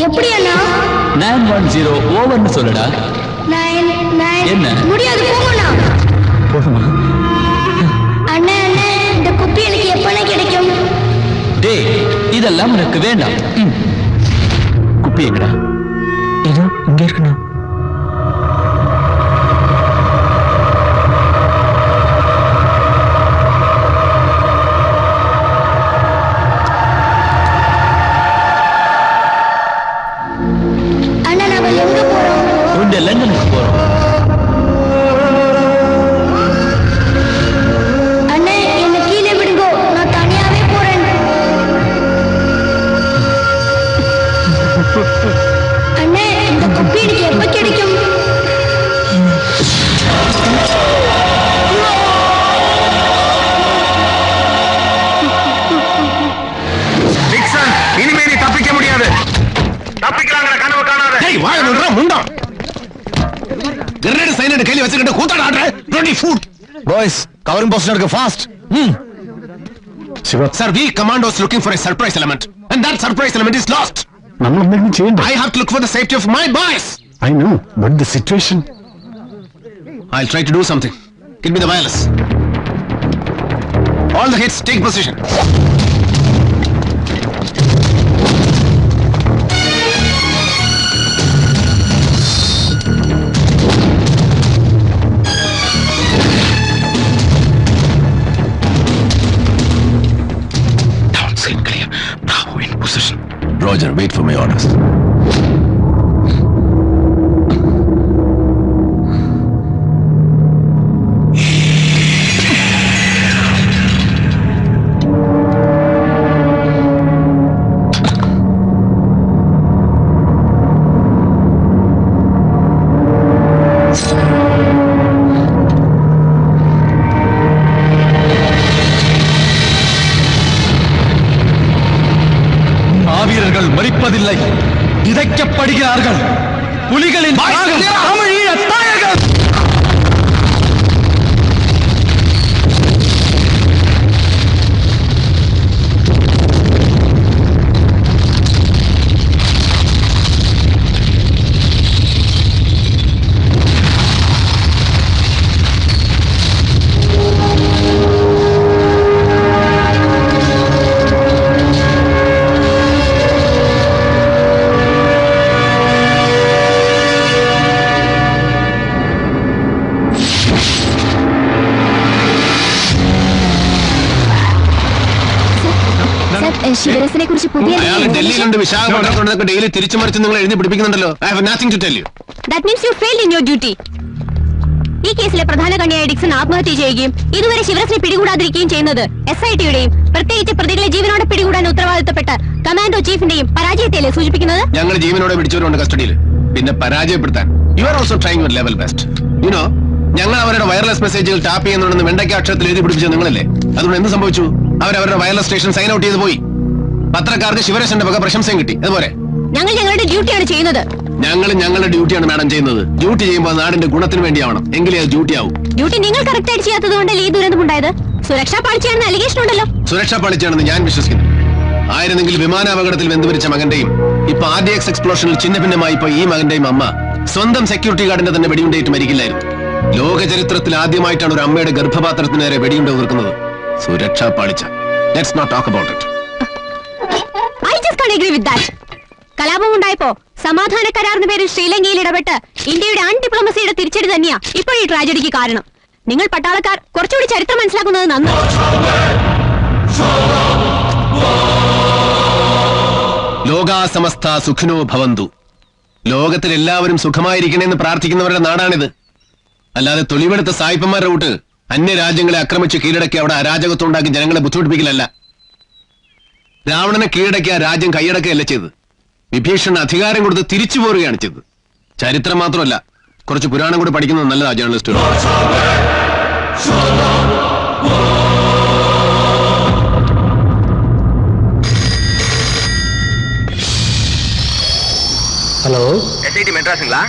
எப்படி அண்ணா? 910 ஓவர்னு சொல்லுடா. 9 என்ன? முடியாது, போங்கண்ணா. போதுமா? அண்ணா அண்ணா, இந்த குப்பி எனக்கு எப்பனே கிடைக்கும்? டேய், இதெல்லாம் உனக்கு வேண்டாம். குப்பி எங்கடா? இதோ இங்க இருக்குண்ணா. அண்ணா நாம எங்க போறோம்? உண்ட லண்டனுக்கு போறோம். அண்ணா என்ன கீழே விடுங்க, நான் தனியாவே போறேன். அண்ணா இந்த குப்பி எனக்கு எப்ப கிடைக்கும்? டிக்சன், இனிமே நீ தப்பிக்க முடியாது. தப்பிக்கலாங்கிற கனவு காணாத. டேய் வாய மூடுடா முண்டா. கிரேட் சைலண்ட் கையில வச்சிட்டு கூத்தாட ஆடுற. Bloody food. பாய்ஸ், கவரிங் பொசிஷனுக்கு fast. Shiva Sir, we commandos looking for a surprise element and that surprise element is lost. നമ്മൾ എന്തെങ്കിലും ചെയ്യണ്ട. I have to look for the safety of my boys. I know, but the situation. I'll try to do something. Give me the wireless. All the hits, take position. Downside clear. Bravo in position. Roger, wait for my orders. மாவீரர்கள் மரிப்பதில்லை, விதைக்கப்படுகிறார்கள். புலிகளின் தாகம் தமிழீழ தாயகம். ശിവരസിനെ കുറിച്ച് പുതിയ അയാൾ ഡൽഹിയിലുണ്ട്, വിശാഖപട്ടണത്തൊക്കെ daily തിരിച്ചു മറിച്ച് നിങ്ങൾ എഴുതി പിടിപ്പിക്കുന്നുണ്ടല്ലോ. I have nothing to tell you. That means you failed in your duty. ഈ കേസിലെ പ്രധാന കണ്ണിയായ ഡിക്സൺ ആത്മഹത്യ ചെയ്യുകയും ഇതുവരെ ശിവരസിനെ പിടികൂടാതിരിക്കുകയും ചെയ്യുന്നത് SIT-യുടെയും പ്രത്യേകിച്ച് പ്രതികളെ ജീവനോടെ പിടികൂടാൻ ഉത്തരവാദിത്തപ്പെട്ട കമാൻഡോ ചീഫിന്റെയും പരാജയത്തെയല്ലേ സൂചിപ്പിക്കുന്നത്? ഞങ്ങൾ ജീവനോടെ പിടിച്ചവരുണ്ട് കസ്റ്റഡിയിൽ. പിന്നെ പരാജയപ്പെടുത്താൻ you are also trying your level best. You know, ഞങ്ങൾ അവരുടെ വയർലെസ് മെസ്സേജുകൾ ടാപ്പ് ചെയ്യുന്നുണ്ടെന്ന് വെണ്ടയ്ക്ക അക്ഷരത്തിൽ എഴുതി പിടിപ്പിച്ചത് നിങ്ങളല്ലേ? അതുകൊണ്ട് എന്ത് സംഭവിച്ചു? അവരവരുടെ വയർലെസ് സ്റ്റേഷൻ സൈൻ ഔട്ട് ചെയ്ത് പോയി. പത്രക്കാർക്ക് ശിവരസന്റെ വക പ്രശംസയും കിട്ടി. അതുപോലെ ഞങ്ങൾ ഞങ്ങളുടെ ഡ്യൂട്ടിയാണ് ചെയ്യുന്നത്. ഞങ്ങൾ ഞങ്ങളുടെ ഡ്യൂട്ടിയാണ് മാഡം ചെയ്യുന്നത്. ഡ്യൂട്ടി ചെയ്യുമ്പോൾ നാടിന്റെ ഗുണത്തിന് വേണ്ടിയാവണം, എങ്കിലേ അത് ഡ്യൂട്ടി ആവും. ഡ്യൂട്ടി നിങ്ങൾ കറക്റ്റ് ആയിട്ട് ചെയ്യാത്തത് കൊണ്ടല്ലേ ഈ ദുരന്തമുണ്ടായത്? സുരക്ഷാ പാളിച്ചയാണെന്ന് അലിഗേഷൻ ഉണ്ടല്ലോ. സുരക്ഷാ പാളിച്ചാണെന്ന് ഞാൻ വിശ്വസിക്കുന്നു. ആയിരുന്നെങ്കിൽ വിമാനാപകടത്തിൽ വെന്തുപിരിച്ച മകന്റെയും ഇപ്പൊ RDX എക്സ്പ്ലോഷനിൽ ചിഹ്നഭിന്നമായി ഇപ്പൊ ഈ മകന്റെയും അമ്മ സ്വന്തം സെക്യൂരിറ്റി ഗാർഡിന്റെ തന്നെ വെടിയുണ്ടേറ്റ് മരിക്കില്ലായിരുന്നു. ലോക ചരിത്രത്തിൽ ആദ്യമായിട്ടാണ് ഒരു അമ്മയുടെ ഗർഭപാത്രത്തിന് നേരെ വെടിയുണ്ട ഉതിർക്കുന്നത്. സുരക്ഷാ പാളിച്ച. Let's not talk about it. I just can't agree with that. കലാപം ഉണ്ടായപ്പോ സമാധാന കരാറിന് പേരിൽ ശ്രീലങ്കയിൽ ഇടപെട്ട് ഇന്ത്യയുടെ ഡിപ്ലോമസിയുടെ തിരിച്ചടി തന്നെയാ ഇപ്പോൾ ഈ ട്രാജഡിക്ക് കാരണം. നിങ്ങൾ പട്ടാളക്കാർ കുറച്ചുകൂടി ചരിത്രം മനസ്സിലാക്കുന്നത് നന്ന്. ലോകാ സമസ്ത സുഖിനോ ഭവന്തു. ലോകത്തിൽ എല്ലാവരും സുഖമായിരിക്കണമെന്ന് പ്രാർത്ഥിക്കുന്നവരുടെ നാടാണിത്. അല്ലാതെ തൊലിവെടുത്ത സായിപ്പന്മാരുടെ കൂട്ട് അന്യരാജ്യങ്ങളെ ആക്രമിച്ച് കീഴടക്കി അവിടെ അരാജകത്വം ഉണ്ടാക്കി ജനങ്ങളെ ബുദ്ധിമുട്ടിപ്പിക്കലല്ല. രാവണനെ കീഴടക്കി ആ രാജ്യം കൈയടക്കുകയല്ല ചെയ്തത്. വിഭീഷണ അധികാരം കൊടുത്ത് തിരിച്ചു പോരുകയാണ് ചെയ്തത്. ചരിത്രം മാത്രമല്ല, കുറച്ച് പുരാണം കൂടി പഠിക്കുന്നത് നല്ലതാ ജേർണലിസ്റ്റുകൾ. Hello SIT மெட்ராஸுங்களா?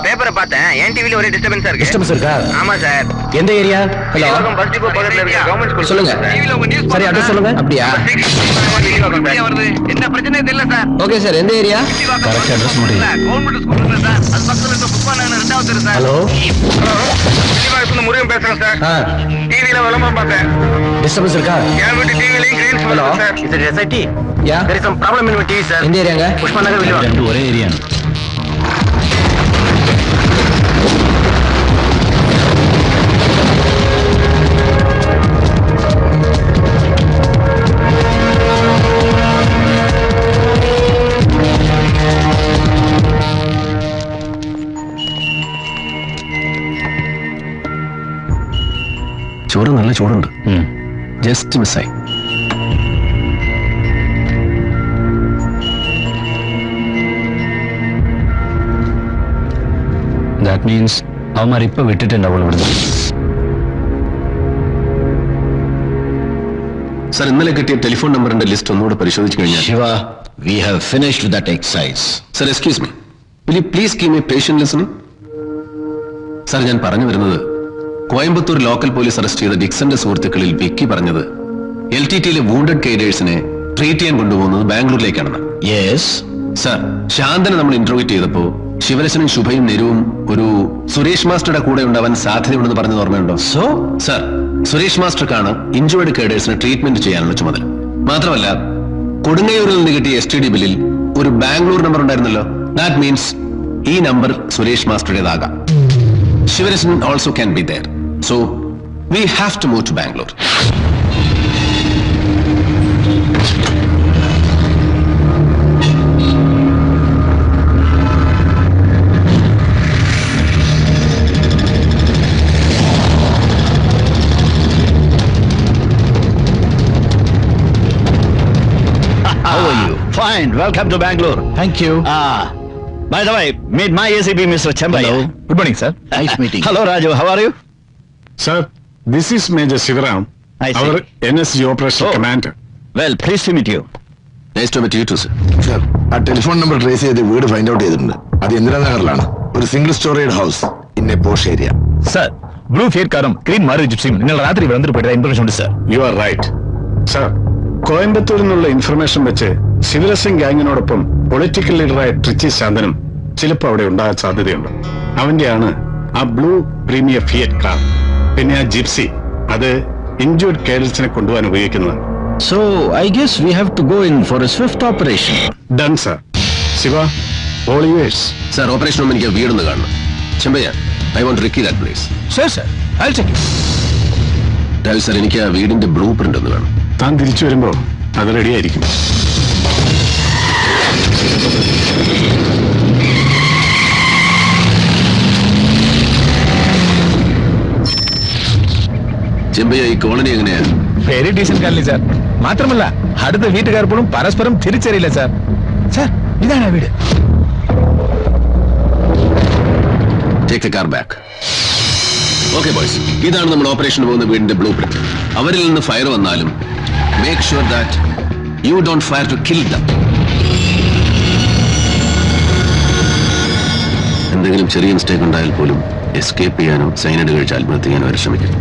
பேப்பரை பார்த்தேன். என் டிவில ஒரே டிஸ்டர்பன்ஸா இருக்கு. டிஸ்டர்பன்ஸ் இருக்கா? ஆமா சார். எந்த ஏரியா? ஹலோ, பஸ் டிப்போ பக்கத்துல இருக்க கவர்மெண்ட் ஸ்கூல். சொல்லுங்க. டிவில உங்க நியூஸ் சரி, அட்ரஸ் சொல்லுங்க. அப்படியா? வருது. என்ன பிரச்சனை தெரியல சார். ஓகே சார், எந்த ஏரியா? கரெக்ட் அட்ரஸ் முடியும். கவர்மெண்ட் ஸ்கூல் இல்ல சார். அது பக்கத்துல இருக்க புஷ்பா நகர் 2வது தெரு சார். ஹலோ, டிவில முருகன் பேசுறேன் சார். டிவில விளம்பரம் பார்த்தேன். டிஸ்டர்பன்ஸ் இருக்கா? என் வீட்டு டிவிலயும் greens hello sir. Is it SID? Yeah, there is some problem in my TV sir. எந்த ஏரியாங்க? புஷ்பா நகர் வில்லுவா. ரெண்டு ஒரே ஏரியா. ചോറ് നല്ല ചൂടുണ്ട്. ജസ്റ്റ് മിസ്സായി. ദാറ്റ് മീൻസ് അവന്മാർ ഇപ്പൊ വിട്ടിട്ടുണ്ടാവുള്ളൂ ഇവിടുന്ന്. സാർ, ഇന്നലെ കിട്ടിയ ടെലിഫോൺ നമ്പറിന്റെ ലിസ്റ്റ് ഒന്നുകൂടെ പരിശോധിച്ചു കഴിഞ്ഞാൽ. Shiva, we have finished with that exercise. Sir, excuse me, will you please give me patient listening? Sir, ഞാൻ പറഞ്ഞു വരുന്നത്, കോയമ്പത്തൂർ ലോക്കൽ പോലീസ് അറസ്റ്റ് ചെയ്ത ഡിക്സന്റെ സുഹൃത്തുക്കളിൽ വിക്കി പറഞ്ഞത് LTTയിലെ വൂണ്ടഡ് കേഡേഴ്സിനെ ട്രീറ്റ് ചെയ്യാൻ കൊണ്ടുപോകുന്നത് ബാംഗ്ലൂരിലേക്കാണെന്ന്. Yes. സാർ, ശാന്തനെ നമ്മൾ ഇന്റർവ്യൂ ചെയ്തപ്പോ ശിവരശനും ശുഭയും നെരുവും ഒരു സുരേഷ് മാസ്റ്ററുടെ കൂടെ ഉണ്ടാവാൻ സാധ്യതയുണ്ടെന്ന് പറഞ്ഞത് ഓർമ്മയുണ്ടോ? So? സാർ, സുരേഷ് മാസ്റ്റർക്കാണ് ഇഞ്ചുവേർഡ് കേഡേഴ്സിന് ട്രീറ്റ്മെന്റ് ചെയ്യാനുള്ള ചുമതല. മാത്രമല്ല, കൊടുങ്ങയൂരിൽ നിന്ന് കിട്ടിയ STD ബില്ലിൽ ഒരു ബാംഗ്ലൂർ നമ്പർ ഉണ്ടായിരുന്നല്ലോ. ദാറ്റ് മീൻസ് ഈ നമ്പർ സുരേഷ് മാസ്റ്ററുടേതാകാം. Sivarasan also can be there. So we have to move to Bangalore. How are you? Fine. Welcome to Bangalore. Thank you. By the way, meet my ACP, Mr. Chambaya. Hello. Good morning, sir. Nice meeting. Hello, Raju. How are you? Sir, this is Major Sivaram, I see. our NSG Operation Oh. Commander. Well, pleased to meet you. Nice to meet you too, sir. Sir, ആ telephone number trace ചെയ്ത് വീട് find out ചെയ്തിട്ടുണ്ട്. അത് ഇന്ദിരാനഗറിലാണ്. ഒരു single storied house in a posh area. Sir, blue Fiat കാറും green Maruti ജിപ്സിയും നിങ്ങൾ രാത്രി വന്നിട്ട് പോയിട്ട് ഇൻഫർമേഷൻ ഉണ്ട് sir. You are right. Sir, കോയമ്പത്തൂരിൽ നിന്നുള്ള ഇൻഫർമേഷൻ വെച്ച് ശിവരസിംഗ് ഗാങ്ങിനോടൊപ്പം പൊളിറ്റിക്കൽ ലീഡറായ ട്രിച്ചി ശാന്തനും ചിലപ്പോൾ അവിടെ ഉണ്ടാകാൻ സാധ്യതയുണ്ട്. അവന്റെയാണ് ആ ബ്ലൂ പ്രീമിയർ ഫിയറ്റ് കാർ. പിന്നെ ആ ജിപ്സി, അത് ഇഞ്ചുവേർഡ് കേഡൽസിനെ കൊണ്ടുപോകാൻ ഉപയോഗിക്കുന്നതാണ്. So, I guess we have to go in for a swift operation. Done sir. Siva, all yours. Sir, operation room എനിക്ക് വീടൊന്ന് കാണണം. Chembayya, I want recce that place. Sure, sir. I'll check it. Raju sir, എനിക്ക് ആ വീടിന്റെ blue print ഒന്ന് വേണം. താൻ തിരിച്ചു വരുമ്പോൾ അത് റെഡിയായിരിക്കും. ചെമ്പയ്യ, ഈ കോളനി എങ്ങനെയാ? Very decent colony sir. മാത്രമല്ല അടുത്ത വീട്ടുകാർ പോലും പരസ്പരം തിരിച്ചറിയില്ല സാർ. സാർ, ഇതാണ് ആ വീട്. Take the car back. Okay boys, ഇതാണ് നമ്മൾ ഓപ്പറേഷൻ പോകുന്ന വീടിന്റെ ബ്ലൂ പ്രിന്റ്. അവരിൽ നിന്ന് ഫയർ വന്നാലും make sure that you don't fire to kill them. എന്തെങ്കിലും ചെറിയ മിസ്റ്റേക്ക് ഉണ്ടായാൽ പോലും എസ്കേപ്പ് ചെയ്യാനോ സൈനൈഡ് കഴിച്ച് ആത്മഹത്യ ചെയ്യാനോ അവർ ശ്രമിക്കും.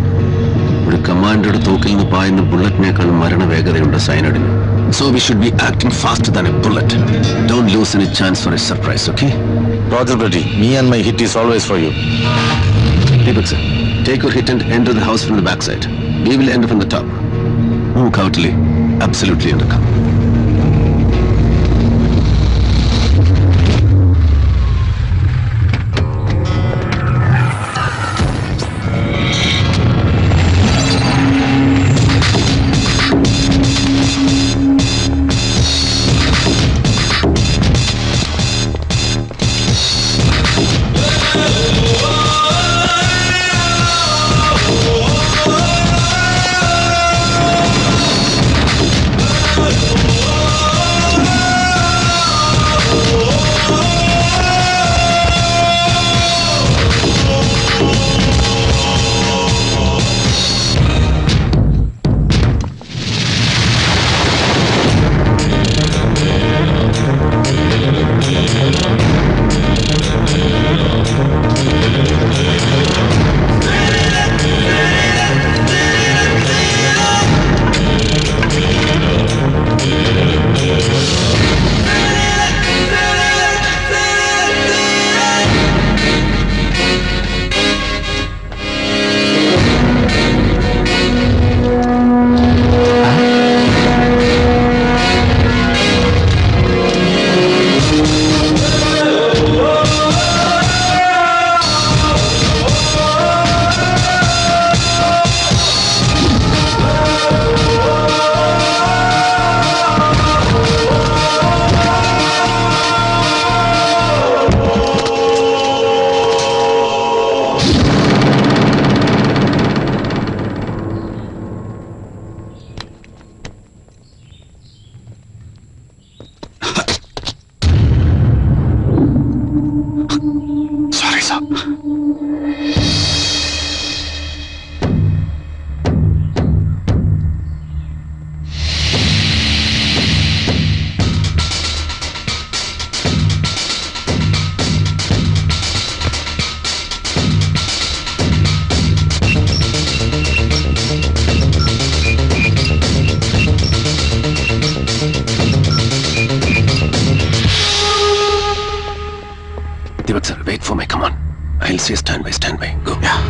ഒരു കമാൻഡറുടെ തോക്കിൽ നിന്ന് പായുന്ന ബുള്ളറ്റിനേക്കാളും മരണവേഗതയുണ്ട് സൈനൈഡിന്. So we should be acting faster than a bullet. Don't lose any chance for a surprise. Okay? Roger, Brady. Me and my hit is always for you. Deepak sir, take your hit and enter the house from the backside. We will enter from the top. Move covertly, absolutely under cover. Divak sir, wait for me. Come on. I'll say stand by. Go. Yeah.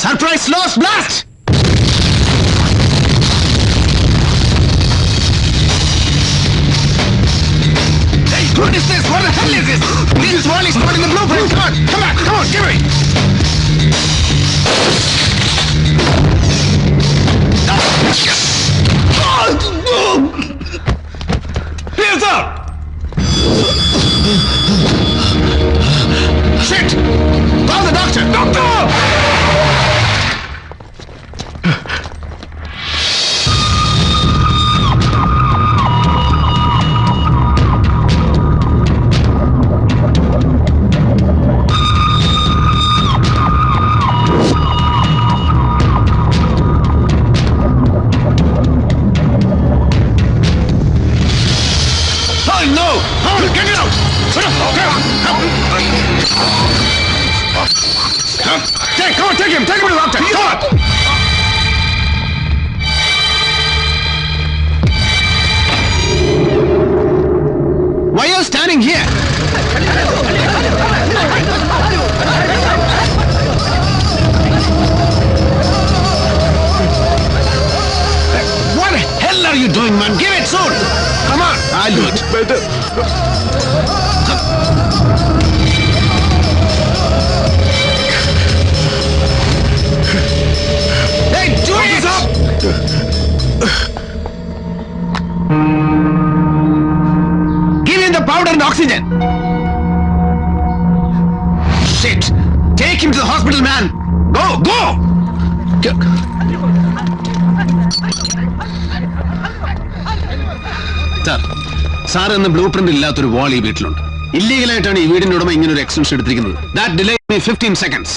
Surprise lost blast! Hey, what is this? What the hell is this? This is Wally's not in the blueprint. Come on, give me! Hands up! Shit! Call the doctor! Doctor! Get it out! Come on, take him to the doctor! Come on! Why are you standing here? What the hell are you doing, man? Give it soon! Come on, I'll do it. Hey, do it! Give him the powder and oxygen. Shit! Take him to the hospital, man. Go! Sir എന്ന blue print ഇല്ലാത്തൊരു വാൾ ഈ വീട്ടിലുണ്ട്. ഇല്ലീഗലായിട്ടാണ് ഈ വീടിന്റെ ഉടമ ഇങ്ങനെ ഒരു extension എടുത്തിരിക്കുന്നത്. That delayed me 15 seconds.